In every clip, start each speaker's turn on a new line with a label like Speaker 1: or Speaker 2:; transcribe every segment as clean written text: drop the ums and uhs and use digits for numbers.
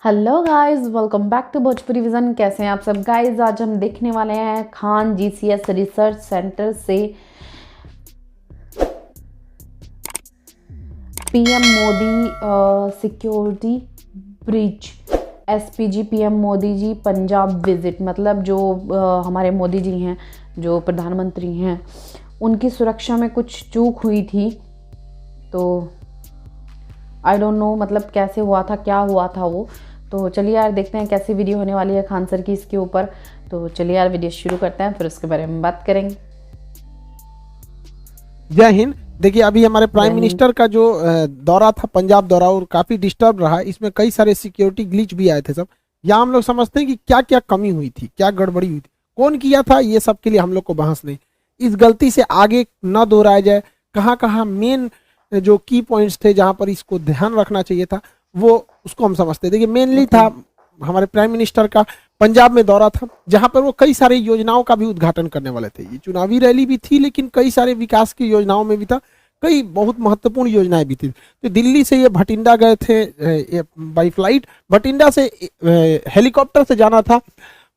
Speaker 1: Hello guys, welcome back to Bhojpuri vision. कैसे हैं आप सब गाइस? आज हम देखने वाले हैं खान जीसीएस रिसर्च सेंटर से PM Modi security breach SPG PM Modi ji Punjab visit. मतलब जो हमारे मोदी जी हैं, जो प्रधानमंत्री हैं, उनकी सुरक्षा में कुछ चूक हुई थी। तो आई डोंट नो मतलब कैसे हुआ था, क्या हुआ था वो। तो चलिए यार देखते हैं कैसी वीडियो होने वाली है खान सर की इसके ऊपर। तो चलिए यार वीडियो शुरू करते हैं, फिर उसके बारे में बात करेंगे।
Speaker 2: जय हिंद। देखिए अभी हमारे प्राइम मिनिस्टर का जो दौरा था, पंजाब दौरा, और काफी डिस्टर्ब रहा। इसमें कई सारे सिक्योरिटी ग्लिच भी आए थे सब। यहाँ हम लोग समझते हैं कि क्या क्या कमी हुई थी, क्या गड़बड़ी हुई थी, कौन किया था, ये सब के लिए हम लोग को बहस नहीं। इस गलती से आगे न दोहराया जाए। कहाँ कहाँ मेन जो की पॉइंट्स थे जहाँ पर इसको ध्यान रखना चाहिए था, वो उसको हम समझते हैं। देखिए मेनली था हमारे प्राइम मिनिस्टर का पंजाब में दौरा था, जहां पर वो कई सारे योजनाओं का भी उद्घाटन करने वाले थे। ये चुनावी रैली भी थी, लेकिन कई सारे विकास की योजनाओं में भी था, कई बहुत महत्वपूर्ण योजनाएं भी थी। तो दिल्ली से ये भटिंडा गए थे बाई फ्लाइट। भटिंडा से हेलीकॉप्टर से जाना था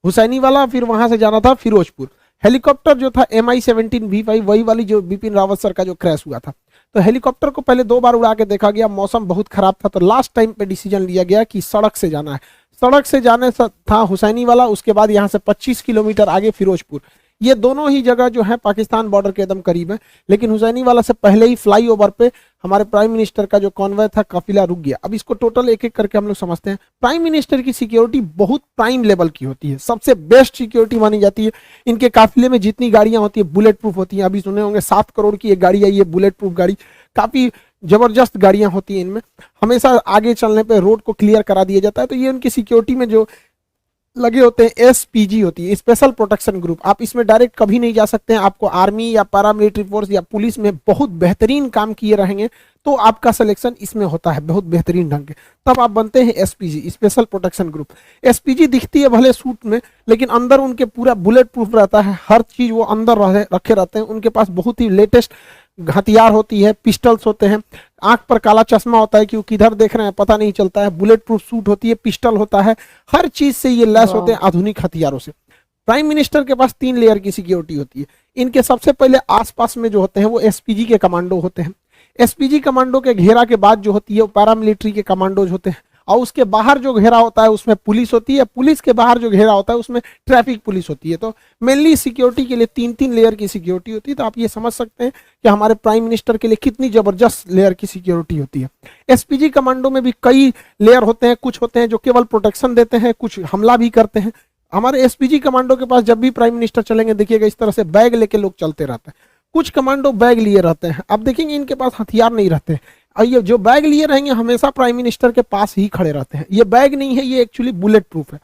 Speaker 2: हुसैनी वाला, फिर वहां से जाना था फिरोजपुर। हेलीकॉप्टर जो था MI-17V5, वही वाली जो बिपिन रावत सर का जो क्रैश हुआ था। तो हेलीकॉप्टर को पहले 2 बार उड़ा के देखा गया, मौसम बहुत खराब था, तो लास्ट टाइम पे डिसीजन लिया गया कि सड़क से जाना है। सड़क से जाने था हुसैनी वाला, उसके बाद यहाँ से 25 किलोमीटर आगे फिरोजपुर। ये दोनों ही जगह जो है पाकिस्तान बॉर्डर के एकदम करीब है। लेकिन हुसैनी वाला से पहले ही फ्लाईओवर पे हमारे प्राइम मिनिस्टर का जो कॉन्वॉय था, काफिला रुक गया। अब इसको टोटल एक एक करके हम लोग समझते हैं। प्राइम मिनिस्टर की सिक्योरिटी बहुत प्राइम लेवल की होती है, सबसे बेस्ट सिक्योरिटी मानी जाती है। इनके काफिले में जितनी गाड़ियां होती है बुलेट प्रूफ होती हैं। अभी सुने होंगे 7 करोड़ की एक गाड़ी आई है, बुलेट प्रूफ गाड़ी। काफी जबरदस्त गाड़ियां होती हैं इनमें। हमेशा आगे चलने पे रोड को क्लियर करा दिया जाता है। तो ये उनकी सिक्योरिटी में जो लगे होते हैं SPG होती है, स्पेशल प्रोटेक्शन ग्रुप। आप इसमें डायरेक्ट कभी नहीं जा सकते हैं। आपको आर्मी या पैरामिलिट्री फोर्स या पुलिस में बहुत बेहतरीन काम किए रहेंगे तो आपका सिलेक्शन इसमें होता है बहुत बेहतरीन ढंग के, तब आप बनते हैं SPG, special protection group. SPG दिखती है भले सूट में, लेकिन अंदर उनके पूरा बुलेट प्रूफ रहता है। हर चीज वो अंदर रखे रहते हैं। उनके पास बहुत ही लेटेस्ट हथियार होती है, पिस्टल्स होते हैं। आंख पर काला चश्मा होता है कि वो किधर देख रहे हैं पता नहीं चलता है। बुलेट प्रूफ सूट होती है, पिस्टल होता है, हर चीज से ये लैस होते हैं आधुनिक हथियारों से। प्राइम मिनिस्टर के पास 3 लेयर की सिक्योरिटी होती है। इनके सबसे पहले आसपास में जो होते हैं वो SPG के कमांडो होते हैं। SPG कमांडो के घेरा के बाद जो होती है वो पैरामिलिट्री के कमांडोज होते हैं। और उसके बाहर जो घेरा होता है उसमें पुलिस होती है। पुलिस के बाहर जो घेरा होता है उसमें ट्रैफिक पुलिस होती है। तो मेनली सिक्योरिटी के लिए 3-3 लेयर की सिक्योरिटी होती है। तो आप ये समझ सकते हैं कि हमारे प्राइम मिनिस्टर के लिए कितनी जबरदस्त लेयर की सिक्योरिटी होती है। SPG कमांडो में भी कई लेयर होते हैं। कुछ होते हैं जो केवल प्रोटेक्शन देते हैं, कुछ हमला भी करते हैं। हमारे SPG कमांडो के पास जब भी प्राइम मिनिस्टर चलेंगे, देखिएगा इस तरह से बैग लेके लोग चलते रहते हैं। कुछ कमांडो बैग लिए रहते हैं। अब देखेंगे इनके पास हथियार नहीं रहते। और ये जो बैग लिए रहेंगे हमेशा प्राइम मिनिस्टर के पास ही खड़े रहते हैं। ये बैग नहीं है, ये एक्चुअली बुलेट प्रूफ है।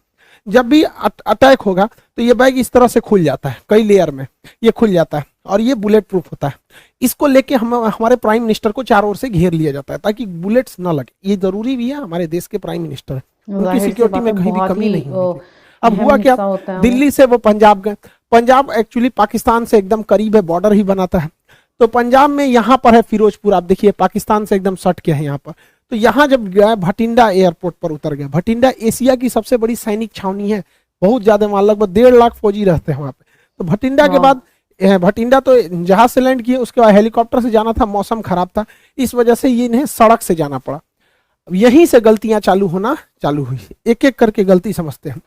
Speaker 2: जब भी अटैक होगा तो ये बैग इस तरह से खुल जाता है, कई लेयर में ये खुल जाता है, और ये बुलेट प्रूफ होता है। इसको लेके हमारे प्राइम मिनिस्टर को चारों ओर से घेर लिया जाता है ताकि बुलेट्स ना लगे। ये जरूरी भी है, हमारे देश के प्राइम मिनिस्टर है, उनकी सिक्योरिटी में कहीं भी कमी नहीं होगी। अब हुआ क्या, दिल्ली से वो पंजाब गए। पंजाब एक्चुअली पाकिस्तान से एकदम करीब है, बॉर्डर ही बनाता है। तो पंजाब में यहाँ पर है फिरोजपुर, आप देखिए पाकिस्तान से एकदम सट के है यहाँ पर। तो यहाँ जब गए भटिंडा एयरपोर्ट पर उतर गए। भटिंडा एशिया की सबसे बड़ी सैनिक छावनी है, बहुत ज्यादा वहां लगभग 1.5 लाख फौजी रहते हैं वहां पे। तो भटिंडा के बाद भटिंडा तो जहाज से लैंड किए, उसके बाद हेलीकॉप्टर से जाना था, मौसम खराब था, इस वजह से ये इन्हें सड़क से जाना पड़ा। यहीं से गलतियां चालू हुई। एक एक करके गलती समझते हैं।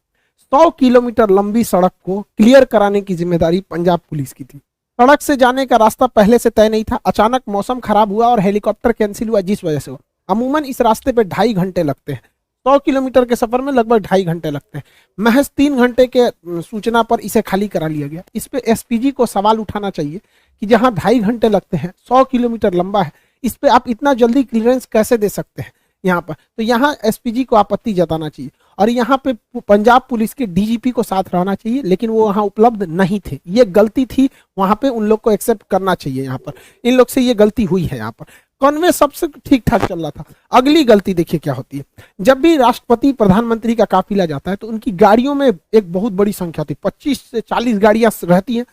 Speaker 2: 100 किलोमीटर लंबी सड़क को क्लियर कराने की जिम्मेदारी पंजाब पुलिस की थी। सड़क से जाने का रास्ता पहले से तय नहीं था। अचानक मौसम खराब हुआ और हेलीकॉप्टर कैंसिल हुआ, जिस वजह से हुआ। अमूमन इस रास्ते पे 2.5 घंटे लगते हैं। 100 किलोमीटर के सफर में लगभग 2.5 घंटे लगते हैं। महज 3 घंटे के सूचना पर इसे खाली करा लिया गया। इस पे SPG को सवाल उठाना चाहिए कि जहां 2.5 घंटे लगते हैं, 100 किलोमीटर लंबा है, इस पे आप इतना जल्दी क्लियरेंस कैसे दे सकते हैं यहाँ पर। तो यहाँ SPG को आपत्ति जताना चाहिए। और यहाँ पे पंजाब पुलिस के DGP को साथ रहना चाहिए, लेकिन वो वहाँ उपलब्ध नहीं थे। ये गलती थी, वहां पे उन लोग को एक्सेप्ट करना चाहिए। यहाँ पर इन लोग से ये गलती हुई है। यहाँ पर कॉन्वे सबसे ठीक ठाक चल रहा था। अगली गलती देखिए क्या होती है। जब भी राष्ट्रपति प्रधानमंत्री का काफिला जाता है तो उनकी गाड़ियों में एक बहुत बड़ी संख्या होती है, 25 से 40 गाड़ियां रहती हैं।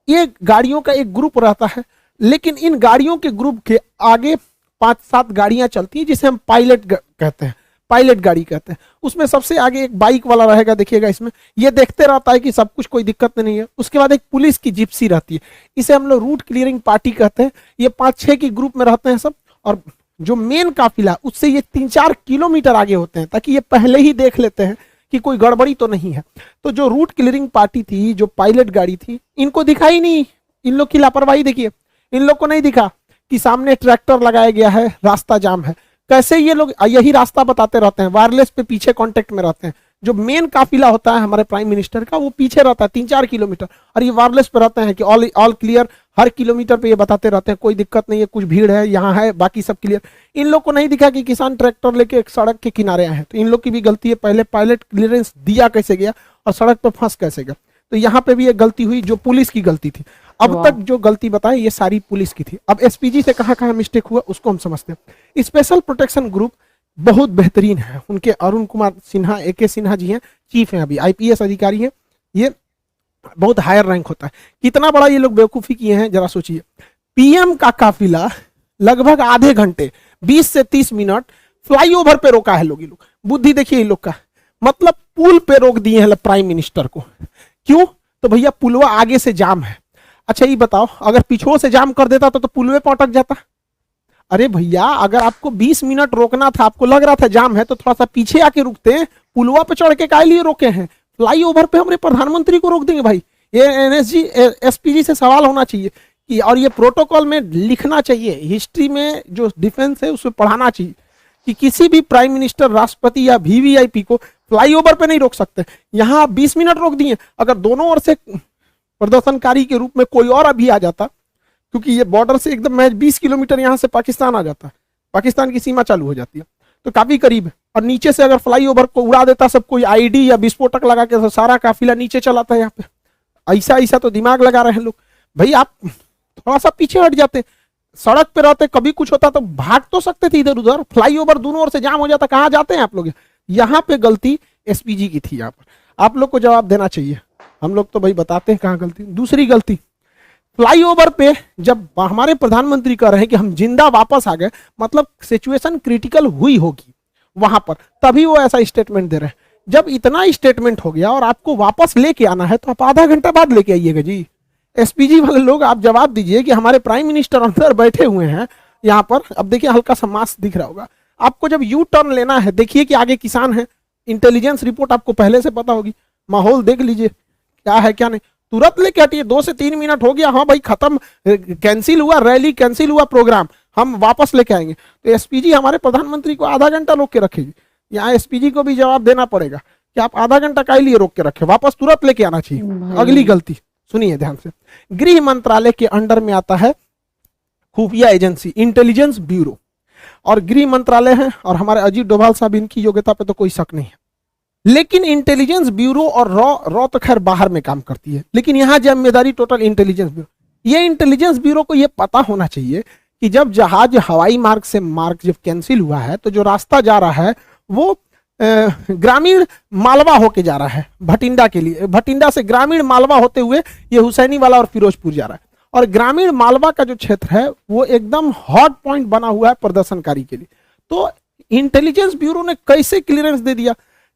Speaker 2: ये गाड़ियों का एक ग्रुप रहता है, लेकिन इन गाड़ियों के ग्रुप के आगे 5-7 गाड़ियां चलती हैं जिसे हम पायलट कहते हैं। पायलट गाड़ी कहते हैं। उसमें सबसे आगे एक बाइक वाला रहेगा, देखिएगा इसमें, ये देखते रहता है कि सब कुछ कोई दिक्कत नहीं है। उसके बाद एक पुलिस की जिप्सी रहती है, इसे हम लोग रूट क्लियरिंग पार्टी कहते हैं। ये 5-6 की ग्रुप में रहते हैं सब, और जो मेन काफिला उससे ये 3-4 किलोमीटर आगे होते हैं, ताकि ये पहले ही देख लेते हैं कि कोई गड़बड़ी तो नहीं है। तो जो रूट क्लियरिंग पार्टी थी, जो पायलट गाड़ी थी, इनको दिखाई नहीं, इन लोग की लापरवाही देखिए, इन लोग को नहीं दिखा कि सामने ट्रैक्टर लगाया गया है, रास्ता जाम है। कैसे ये लोग यही रास्ता बताते रहते हैं, वायरलेस पे पीछे कांटेक्ट में रहते हैं। जो मेन काफिला होता है हमारे प्राइम मिनिस्टर का, वो पीछे रहता है 3-4 किलोमीटर, और ये वायरलेस पे रहते हैं कि ऑल क्लियर, हर किलोमीटर पे ये बताते रहते हैं कोई दिक्कत नहीं है, कुछ भीड़ है, यहाँ है, बाकी सब क्लियर। इन लोग को नहीं दिखा कि किसान ट्रैक्टर लेके एक सड़क के किनारे आए हैं, तो इन लोग की भी गलती है। पहले पायलट क्लियरेंस दिया कैसे गया और सड़क पर फंस कैसे गया, तो यहाँ पे भी एक गलती हुई जो पुलिस की गलती थी। अब तक जो गलती बताएं ये सारी पुलिस की थी। अब एसपीजी से कहाँ कहाँ मिस्टेक हुआ उसको हम समझते हैं। स्पेशल प्रोटेक्शन ग्रुप बहुत बेहतरीन है, उनके अरुण कुमार सिन्हा, AK सिन्हा जी हैं, चीफ हैं, अभी IPS अधिकारी हैं, ये बहुत हायर रैंक होता है। कितना बड़ा ये लोग बेवकूफी किए हैं जरा सोचिए। PM का काफिला लगभग आधे घंटे 20 से 30 मिनट फ्लाईओवर पे रोका है लोग। ये लोग बुद्धि देखिए इन लोग का, मतलब पुल पे रोक दिए हैं प्राइम मिनिस्टर को। क्यों? तो भैया पुलवा आगे से जाम है। अच्छा ये बताओ, अगर पीछे से जाम कर देता तो पुलवे पे अटक जाता। अरे भैया अगर आपको 20 मिनट रोकना था, आपको लग रहा था जाम है, तो थोड़ा सा पीछे आके रुकते। पुलवा पे चढ़ के काहे लिए रोके हैं? फ्लाईओवर पे हमारे प्रधानमंत्री को रोक देंगे भाई? ये NSG SPG से सवाल होना चाहिए कि, और ये प्रोटोकॉल में लिखना चाहिए, हिस्ट्री में जो डिफेंस है उसमें पढ़ाना चाहिए कि किसी भी प्राइम मिनिस्टर, राष्ट्रपति या VVIP को फ्लाईओवर पे नहीं रोक सकते। यहाँ 20 मिनट रोक दिए। अगर दोनों ओर से प्रदर्शनकारी के रूप में कोई और अभी आ जाता, क्योंकि ये बॉर्डर से एकदम महज 20 किलोमीटर यहाँ से पाकिस्तान आ जाता है, पाकिस्तान की सीमा चालू हो जाती है, तो काफी करीब है। और नीचे से अगर फ्लाईओवर को उड़ा देता सब कोई ID या विस्फोटक लगा के, तो सारा काफिला नीचे चलाता है यहाँ पे। ऐसा तो दिमाग लगा रहे हैं लोग। भाई आप थोड़ा सा पीछे हट जाते, सड़क पे रहते, कभी कुछ होता तो भाग तो सकते थे इधर उधर। फ्लाईओवर दोनों ओर से जाम हो जाता, कहाँ जाते हैं आप लोग? यहाँ पे गलती SPG की थी। यहाँ पर आप लोग को जवाब देना चाहिए। हम लोग तो भाई बताते हैं कहाँ गलती। दूसरी गलती, फ्लाईओवर पे जब हमारे प्रधानमंत्री कह रहे हैं कि हम जिंदा वापस आ गए, मतलब सिचुएशन क्रिटिकल हुई होगी वहां पर, तभी वो ऐसा स्टेटमेंट दे रहे हैं। जब इतना स्टेटमेंट हो गया और आपको वापस लेके आना है, तो आप आधा घंटा बाद लेके आइएगा जी। SPG वाले लोग आप जवाब दीजिए कि हमारे प्राइम मिनिस्टर अंदर बैठे हुए हैं यहाँ पर। अब देखिए हल्का सा मास्क दिख रहा होगा आपको। जब यू टर्न लेना है, देखिए कि आगे किसान है, इंटेलिजेंस रिपोर्ट आपको पहले से पता होगी, माहौल देख लीजिए क्या है क्या नहीं, तुरंत लेके हटिए। 2 से 3 मिनट हो गया, हाँ भाई खत्म, कैंसिल हुआ, रैली कैंसिल हुआ, प्रोग्राम हम वापस लेके आएंगे। तो SPG हमारे प्रधानमंत्री को आधा घंटा रोक के रखेगी। यहाँ SPG को भी जवाब देना पड़ेगा कि आप आधा घंटा काहे लिए रोक के रखे, वापस तुरंत लेके आना चाहिए। अगली गलती सुनिए ध्यान से, गृह मंत्रालय के अंडर में आता है खुफिया एजेंसी, इंटेलिजेंस ब्यूरो, और गृह मंत्रालय है, और हमारे अजीत डोभाल साहब, इनकी योग्यता पे तो कोई शक नहीं है। लेकिन इंटेलिजेंस ब्यूरो और रॉ तो खैर बाहर में काम करती है, लेकिन यहाँ जिम्मेदारी टोटल इंटेलिजेंस ब्यूरो। ये इंटेलिजेंस ब्यूरो को ये पता होना चाहिए कि जब जहाज हवाई मार्ग से मार्ग जब कैंसिल हुआ है, तो जो रास्ता जा रहा है वो ग्रामीण मालवा होके जा रहा है भटिंडा के लिए, भटिंडा से ग्रामीण मालवा होते हुए ये हुसैनी वाला और फिरोजपुर जा रहा है। और ग्रामीण मालवा का जो क्षेत्र है वो एकदम हॉट पॉइंट बना हुआ है प्रदर्शनकारी के लिए। तो इंटेलिजेंस ब्यूरो ने कैसे क्लियरेंस दे दिया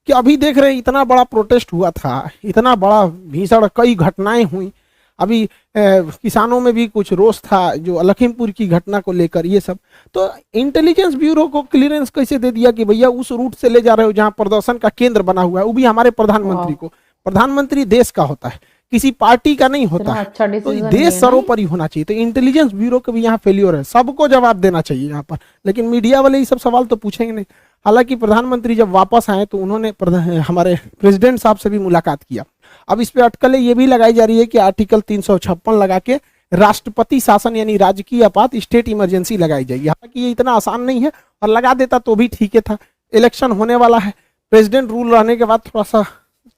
Speaker 2: कि अभी देख रहे हैं इतना बड़ा प्रोटेस्ट हुआ था, इतना बड़ा भीषण कई घटनाएं हुई, अभी किसानों में भी कुछ रोष था जो लखीमपुर की घटना को लेकर, ये सब। तो इंटेलिजेंस ब्यूरो को क्लियरेंस कैसे दे दिया कि भैया उस रूट से ले जा रहे हो जहां प्रदर्शन का केंद्र बना हुआ है, वो भी हमारे प्रधानमंत्री को। प्रधानमंत्री देश का होता है, किसी पार्टी का नहीं होता है, तो देश सर्वोपरि होना चाहिए। तो इंटेलिजेंस ब्यूरो का भी यहाँ फेल्योर है, सबको जवाब देना चाहिए यहाँ पर। लेकिन मीडिया वाले ये सब सवाल तो पूछेंगे नहीं। हालांकि प्रधानमंत्री जब वापस आए तो उन्होंने हमारे प्रेसिडेंट साहब से भी मुलाकात किया। अब इस पे अटकलें ये भी लगाई जा रही है कि आर्टिकल 356 लगा के राष्ट्रपति शासन यानी राजकीय आपात, स्टेट इमरजेंसी लगाई जाएगी। हालांकि ये इतना आसान नहीं है, और लगा देता तो भी ठीक है था। इलेक्शन होने वाला है, प्रेसिडेंट रूल रहने के बाद थोड़ा सा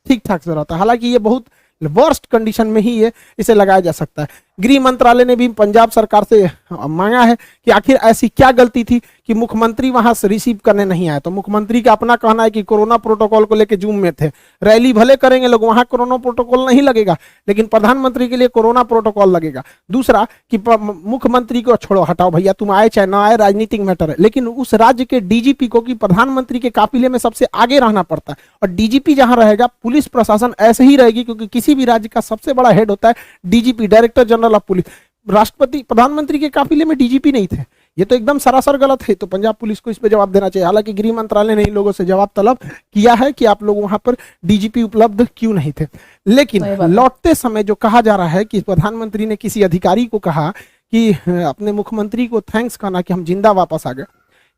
Speaker 2: ठीक ठाक से रहता है। हालांकि ये बहुत वर्स्ट कंडीशन में ही इसे लगाया जा सकता है। गृह मंत्रालय ने भी पंजाब सरकार से मांगा है कि आखिर ऐसी क्या गलती थी कि मुख्यमंत्री वहां से रिसीव करने नहीं आए। तो मुख्यमंत्री का अपना कहना है कि कोरोना प्रोटोकॉल को लेकर जूम में थे, रैली भले करेंगे लोग, वहां कोरोना प्रोटोकॉल नहीं लगेगा, लेकिन प्रधानमंत्री के लिए कोरोना प्रोटोकॉल लगेगा। दूसरा कि मुख्यमंत्री को छोड़ो, हटाओ भैया, तुम आए चाहे ना आए, राजनीतिक मैटर है, लेकिन उस राज्य के डीजीपी को कि प्रधानमंत्री के काफिले में सबसे आगे रहना पड़ता है, और डीजीपी जहां रहेगा पुलिस प्रशासन ऐसे ही रहेगी, क्योंकि किसी भी राज्य का सबसे बड़ा हेड होता है DGP, director general of police. राष्ट्रपति प्रधानमंत्री के काफिले में डीजीपी नहीं थे, ये तो एकदम सरासर गलत है। तो पंजाब पुलिस को इस पे जवाब देना चाहिए। हालांकि गृह मंत्रालय ने इन लोगों से जवाब तलब किया है कि आप लोग वहां पर डीजीपी उपलब्ध क्यों नहीं थे। लेकिन लौटते समय जो कहा जा रहा है कि प्रधानमंत्री ने किसी अधिकारी को कहा कि अपने मुख्यमंत्री को थैंक्स कहना कि हम जिंदा वापस आ गए,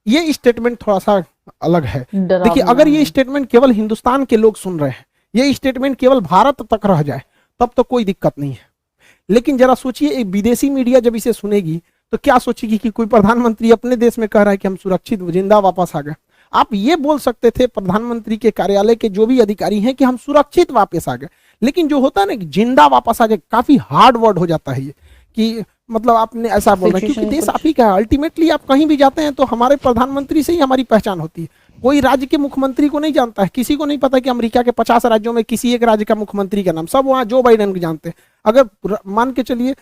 Speaker 2: ये स्टेटमेंट थोड़ा सा अलग है। देखिए, अगर ये स्टेटमेंट केवल हिंदुस्तान के लोग सुन रहे हैं, ये स्टेटमेंट केवल भारत तक रह जाए, तब तो कोई दिक्कत नहीं है। लेकिन जरा सोचिए, एक विदेशी मीडिया जब इसे सुनेगी तो क्या सोचेगी कि कोई प्रधानमंत्री अपने देश में कह रहा है कि हम सुरक्षित जिंदा वापस आ गए। आप ये बोल सकते थे प्रधानमंत्री के कार्यालय के जो भी अधिकारी हैं कि हम सुरक्षित वापस आ गए, लेकिन जो होता है ना कि जिंदा वापस आ गए, काफी हार्ड वर्ड हो जाता है ये, कि मतलब आपने ऐसा बोलना, क्योंकि देश आप ही का है। अल्टीमेटली आप कहीं भी जाते हैं तो हमारे प्रधानमंत्री से ही हमारी पहचान होती है। कोई राज्य के मुख्यमंत्री को नहीं जानता है, किसी को नहीं पता कि अमेरिका के 50 राज्यों में किसी एक राज्य का मुख्यमंत्री का नाम, सब वहां जो बाइडेन को जानते हैं। अगर मान के चलिए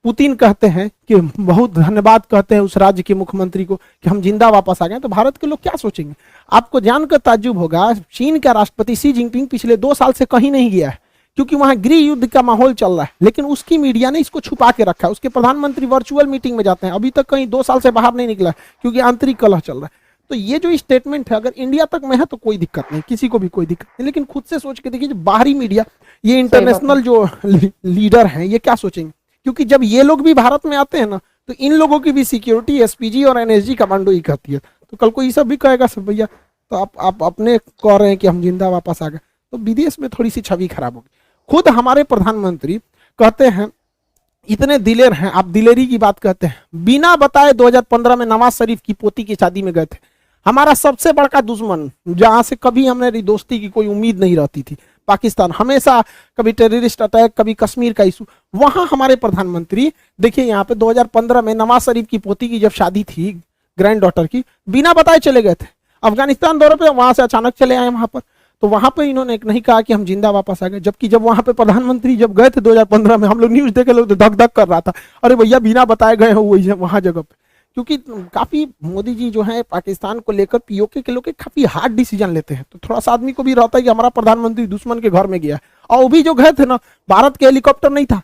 Speaker 2: पुतिन कहते हैं कि बहुत धन्यवाद कहते हैं उस राज्य के मुख्यमंत्री को कि हम जिंदा वापस आ गए, तो भारत के लोग क्या सोचेंगे? आपको जानकर ताज्जुब होगा, चीन का राष्ट्रपति शी जिनपिंग पिछले 2 साल से कहीं नहीं गया है, क्योंकि वहां गृह युद्ध का माहौल चल रहा है, लेकिन उसकी मीडिया ने इसको छुपा के रखा है। उसके प्रधानमंत्री वर्चुअल मीटिंग में जाते हैं, अभी तक कहीं 2 साल से बाहर नहीं निकला, क्योंकि आंतरिक कलह चल रहा है। तो ये जो स्टेटमेंट है, अगर इंडिया तक में है तो कोई दिक्कत नहीं, किसी को भी कोई दिक्कत नहीं, लेकिन खुद से सोच के देखिए, जो बाहरी मीडिया, ये इंटरनेशनल जो लीडर हैं, ये क्या सोचेंगे? क्योंकि जब ये लोग भी भारत में आते हैं ना, तो इन लोगों की भी सिक्योरिटी एसपीजी और एनएसजी कमांडो ही कहती है। तो कल को ये सब भी कहेगा सब भैया, तो आप अपने कह रहे हैं कि हम जिंदा वापस आ गए, तो विदेश में थोड़ी सी छवि खराब होगी। खुद हमारे प्रधानमंत्री कहते हैं, इतने दिलेर हैं, आप दिलेरी की बात कहते हैं, बिना बताए 2015 में नवाज शरीफ की पोती की शादी में गए थे। हमारा सबसे बड़ा दुश्मन, जहां से कभी हमारी दोस्ती की कोई उम्मीद नहीं रहती थी, पाकिस्तान, हमेशा कभी टेररिस्ट अटैक, कभी कश्मीर का इशू, वहां हमारे प्रधानमंत्री देखिए यहाँ पे 2015 में नवाज शरीफ की पोती की जब शादी थी, ग्रैंड डॉटर की, बिना बताए चले गए थे अफगानिस्तान दौरे पे, वहां से अचानक चले आए वहां पर। तो वहां पे इन्होंने नहीं कहा कि हम जिंदा वापस आ गए, जबकि जब वहां पे प्रधानमंत्री जब गए थे 2015 में, हम लोग न्यूज देखे, लोग धक धक कर रहा था, अरे भैया बिना बताए गए हो वहां जगह पे। क्योंकि काफी मोदी जी जो है पाकिस्तान को लेकर पीओके के लोग काफी हार्ड डिसीजन लेते हैं, तो थोड़ा सा आदमी को भी रहता है कि हमारा प्रधानमंत्री दुश्मन के घर में गया है। और वो भी जो गए थे ना, भारत के हेलीकॉप्टर नहीं था,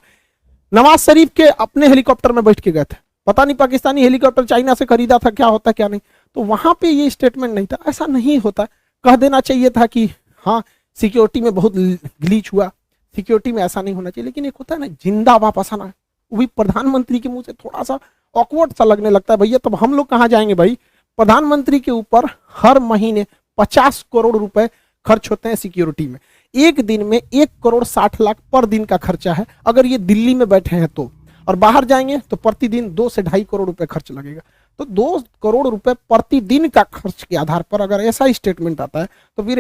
Speaker 2: नवाज शरीफ के अपने हेलीकॉप्टर में बैठ के गए थे। पता नहीं पाकिस्तानी हेलीकॉप्टर चाइना से खरीदा था, क्या होता क्या नहीं। तो वहां पे ये स्टेटमेंट नहीं था, ऐसा नहीं होता। कह देना चाहिए था कि हाँ सिक्योरिटी में बहुत ग्लीच हुआ, सिक्योरिटी में ऐसा नहीं होना चाहिए। लेकिन एक होता है ना जिंदा वापस आना, वो भी प्रधानमंत्री के मुंह से थोड़ा सा ऑकवर्ड सा लगने लगता है। भैया तब हम लोग कहाँ जाएंगे भाई? प्रधानमंत्री के ऊपर हर महीने 50 करोड़ रुपए खर्च होते हैं सिक्योरिटी में। एक दिन में 1 करोड़ 60 लाख पर दिन का खर्चा है, अगर ये दिल्ली में बैठे हैं तो। और बाहर जाएंगे तो प्रतिदिन 2 से 2.5 करोड़ रुपए खर्च लगेगा। तो 2 करोड़ रुपए प्रतिदिन का खर्च के आधार पर अगर ऐसा स्टेटमेंट आता है, तो फिर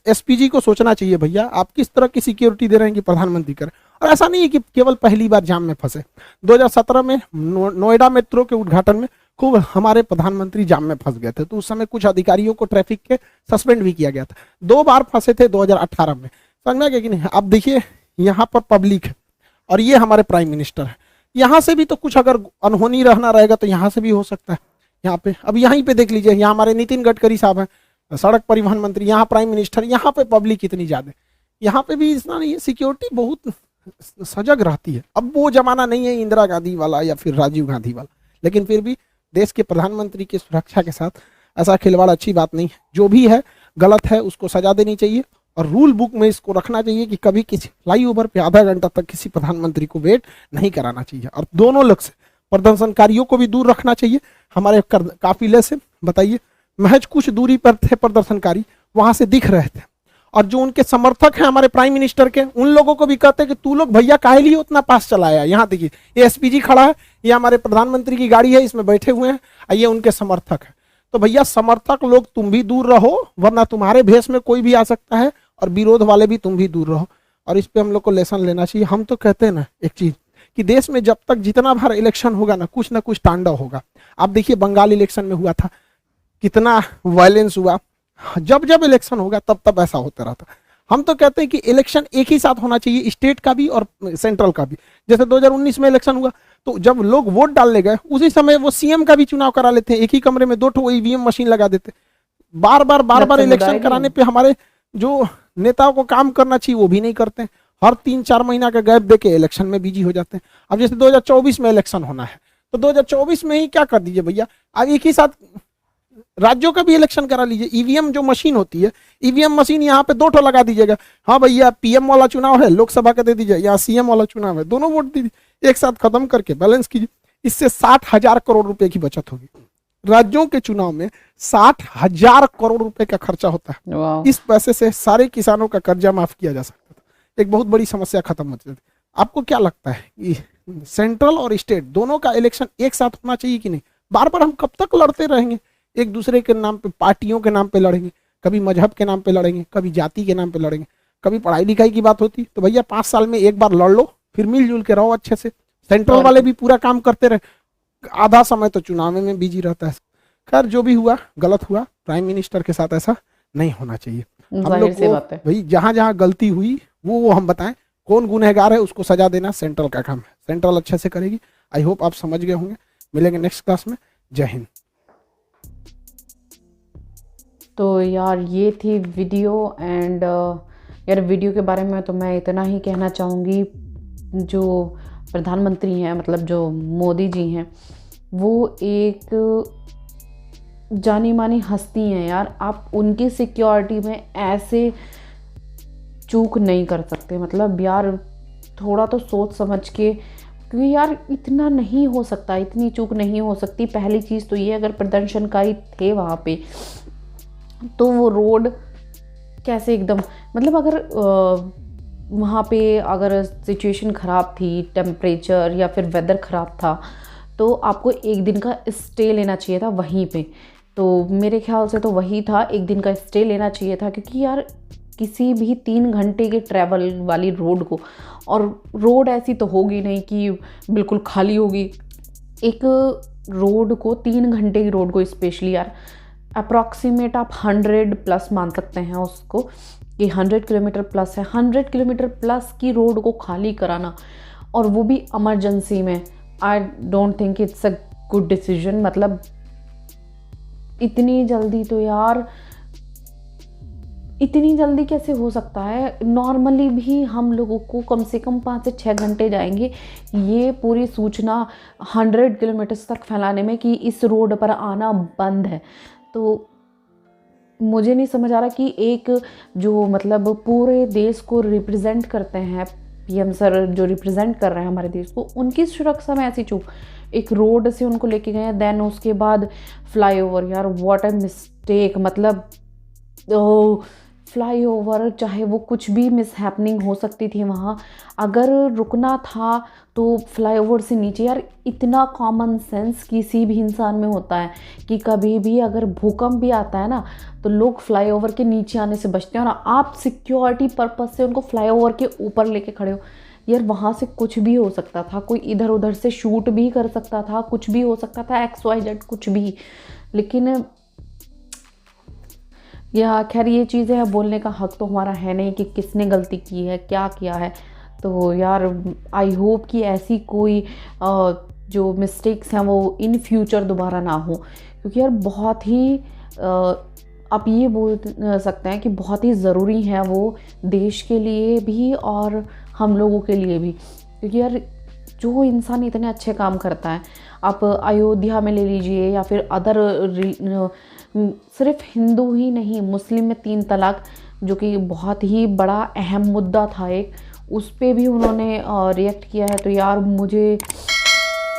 Speaker 2: एसपीजी को सोचना चाहिए भैया आप किस तरह की सिक्योरिटी दे रहे हैं कि प्रधानमंत्री करें। और ऐसा नहीं है कि केवल पहली बार जाम में फंसे। 2017 में नोएडा मेट्रो के उद्घाटन में खूब हमारे प्रधानमंत्री जाम में फंस गए थे, तो उस समय कुछ अधिकारियों को ट्रैफिक के सस्पेंड भी किया गया था। 2 बार फंसे थे 2018 में, समझना क्या कि नहीं। अब देखिए यहाँ पर पब्लिक है और ये हमारे प्राइम मिनिस्टर है, यहाँ से भी तो कुछ अगर अनहोनी रहना रहेगा तो यहाँ से भी हो सकता है। यहाँ पे अब यहीं पे देख लीजिए, यहाँ हमारे नितिन गडकरी साहब हैं, सड़क परिवहन मंत्री, यहाँ प्राइम मिनिस्टर, यहाँ पे पब्लिक इतनी ज्यादा, यहाँ पे भी इतना नहीं है। सिक्योरिटी बहुत सजग रहती है। अब वो जमाना नहीं है इंदिरा गांधी वाला या फिर राजीव गांधी वाला, लेकिन फिर भी देश के प्रधानमंत्री की सुरक्षा के साथ ऐसा खिलवाड़ अच्छी बात नहीं है। जो भी है गलत है, उसको सजा देनी चाहिए और रूल बुक में इसको रखना चाहिए कि कभी किसी फ्लाईओवर पे आधा घंटा तक किसी प्रधानमंत्री को वेट नहीं कराना चाहिए। और दोनों लोग से, प्रदर्शनकारियों को भी दूर रखना चाहिए। हमारे काफिले से बताइए, महज कुछ दूरी पर थे प्रदर्शनकारी, वहां से दिख रहे थे। और जो उनके समर्थक हैं हमारे प्राइम मिनिस्टर के, उन लोगों को भी कहते हैं कि तू लोग भैया काहे लिए उतना पास चलाया। यहाँ देखिए ये एसपीजी खड़ा है, ये हमारे प्रधानमंत्री की गाड़ी है, इसमें बैठे हुए हैं, ये उनके समर्थक है। तो भैया समर्थक लोग तुम भी दूर रहो, वरना तुम्हारे भेष में कोई भी आ सकता है, और विरोध वाले भी तुम भी दूर रहो। और इस पे हम लोग को लेसन लेना चाहिए। हम तो कहते हैं ना एक चीज कि देश में जब तक जितना बार इलेक्शन होगा ना कुछ तांडव होगा। आप देखिए बंगाल इलेक्शन में हुआ था, कितना वायलेंस हुआ। जब जब इलेक्शन होगा तब तब ऐसा होता रहता। हम तो कहते हैं कि इलेक्शन एक ही साथ होना चाहिए, स्टेट का भी और सेंट्रल का भी। जैसे 2019 में इलेक्शन हुआ तो जब लोग वोट डालने गए उसी समय वो सीएम का भी चुनाव करा लेते हैं, एक ही कमरे में 2 ईवीएम मशीन लगा देते। बार बार इलेक्शन कराने पे हमारे जो नेताओं को काम करना चाहिए वो भी नहीं करते, हर 3-4 महीना का गैप देके इलेक्शन में बिजी हो जाते हैं। अब जैसे 2024 में इलेक्शन होना है तो 2024 में ही क्या कर दीजिए भैया, अब एक ही साथ राज्यों का भी इलेक्शन करा लीजिए। ईवीएम जो मशीन होती है, ईवीएम मशीन यहाँ पे 2 लगा दीजिएगा। हाँ भैया पीएम वाला चुनाव है, लोकसभा का दे दीजिए, यहाँ सीएम वाला चुनाव है, दोनों वोट दीजिए, एक साथ खत्म करके बैलेंस कीजिए। इससे 60,000 करोड़ रुपए की बचत होगी। राज्यों के चुनाव में 60,000 करोड़ रुपए का खर्चा होता है। इस पैसे से सारे किसानों का कर्जा माफ किया जा सकता था, एक बहुत बड़ी समस्या खत्म हो जाती। आपको क्या लगता है कि सेंट्रल और स्टेट दोनों का इलेक्शन एक साथ होना चाहिए कि नहीं? बार बार हम कब तक लड़ते रहेंगे? एक दूसरे के नाम पे, पार्टियों के नाम पे लड़ेंगे, कभी मजहब के नाम पे लड़ेंगे, कभी जाति के नाम पे लड़ेंगे, कभी पढ़ाई लिखाई की बात होती तो भैया 5 साल में एक बार लड़ लो, फिर मिलजुल के रहो अच्छे से। सेंट्रल वाले भी पूरा काम करते रहे, आधा समय तो चुनाव में बिजी रहता है। खैर जो भी हुआ गलत हुआ, प्राइम मिनिस्टर के साथ ऐसा नहीं होना चाहिए। हम लोग को भाई जहां जहां गलती हुई वो हम बताएं, कौन गुनहगार है उसको सजा देना सेंट्रल का काम है, सेंट्रल अच्छे से करेगी। आई होप आप समझ गए होंगे। मिलेंगे नेक्स्ट क्लास में। जय हिंद।
Speaker 1: तो यार ये थी वीडियो एंड यार वीडियो के बारे में तो मैं इतना ही कहना चाहूँगी, जो प्रधानमंत्री हैं मतलब जो मोदी जी हैं वो एक जानी मानी हस्ती हैं यार। आप उनकी सिक्योरिटी में ऐसे चूक नहीं कर सकते, मतलब यार थोड़ा तो सोच समझ के, क्योंकि यार इतना नहीं हो सकता, इतनी चूक नहीं हो सकती। पहली चीज़ तो ये, अगर प्रदर्शनकारी थे वहाँ पे तो वो रोड कैसे एकदम, मतलब अगर वहाँ पे अगर सिचुएशन ख़राब थी, टेम्परेचर या फिर वेदर ख़राब था, तो आपको एक दिन का स्टे लेना चाहिए था वहीं पे। तो मेरे ख्याल से तो वही था, एक दिन का स्टे लेना चाहिए था, क्योंकि यार किसी भी 3 घंटे के ट्रैवल वाली रोड को, और रोड ऐसी तो होगी नहीं कि बिल्कुल खाली होगी। एक रोड को 3 घंटे की रोड को स्पेशली यार अप्रॉक्सीमेट आप 100+ मान सकते हैं उसको, कि 100 किलोमीटर प्लस है। 100 किलोमीटर प्लस की रोड को खाली कराना, और वो भी इमरजेंसी में, I don't think it's a good decision. मतलब इतनी जल्दी तो यार, इतनी जल्दी कैसे हो सकता है? नॉर्मली भी हम लोगों को कम से कम 5 से 6 घंटे जाएंगे ये पूरी सूचना 100 किलोमीटर तक फैलाने में कि इस रोड पर आना बंद है। तो मुझे नहीं समझ आ रहा कि एक जो मतलब पूरे देश को रिप्रेजेंट करते हैं, पीएम सर जो रिप्रेजेंट कर रहे हैं हमारे देश को, उनकी सुरक्षा में ऐसी चूक। एक रोड से उनको लेके गए, देन उसके बाद फ्लाईओवर, यार व्हाट अ मिस्टेक। मतलब फ्लाईओवर, चाहे वो कुछ भी मिसहैपनिंग हो सकती थी वहाँ, अगर रुकना था तो फ्लाईओवर से नीचे। यार इतना कॉमन सेंस किसी भी इंसान में होता है कि कभी भी अगर भूकंप भी आता है ना तो लोग फ्लाईओवर के नीचे आने से बचते हैं, और आप सिक्योरिटी पर्पज से उनको फ्लाईओवर के ऊपर लेके खड़े हो। यार वहाँ से कुछ भी हो सकता था, कोई इधर उधर से शूट भी कर सकता था, कुछ भी हो सकता था, XYZ कुछ भी। लेकिन या खैर ये चीज़ें है, बोलने का हक तो हमारा है नहीं कि किसने गलती की है, क्या किया है। तो यार आई होप कि ऐसी कोई जो मिस्टेक्स हैं वो इन फ्यूचर दोबारा ना हो, क्योंकि यार बहुत ही आप ये बोल सकते हैं कि बहुत ही ज़रूरी है वो, देश के लिए भी और हम लोगों के लिए भी। क्योंकि यार जो इंसान इतने अच्छे काम करता है, आप अयोध्या में ले लीजिए या फिर अदर, सिर्फ हिंदू ही नहीं, मुस्लिम में 3 तलाक, जो कि बहुत ही बड़ा अहम मुद्दा था एक, उस पे भी उन्होंने रिएक्ट किया है। तो यार मुझे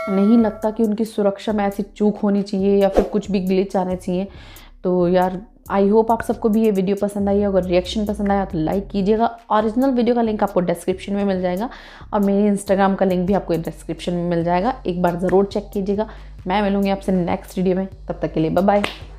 Speaker 1: नहीं लगता कि उनकी सुरक्षा में ऐसी चूक होनी चाहिए या फिर कुछ भी ग्लिच आने चाहिए। तो यार आई होप आप सबको भी ये वीडियो पसंद आई है। अगर रिएक्शन पसंद आया तो लाइक कीजिएगा। ओरिजिनल वीडियो का लिंक आपको डिस्क्रिप्शन में मिल जाएगा, और मेरे इंस्टाग्राम का लिंक भी आपको डिस्क्रिप्शन में मिल जाएगा, एक बार ज़रूर चेक कीजिएगा। मैं मिलूँगी आपसे नेक्स्ट वीडियो में, तब तक के लिए बाय बाय।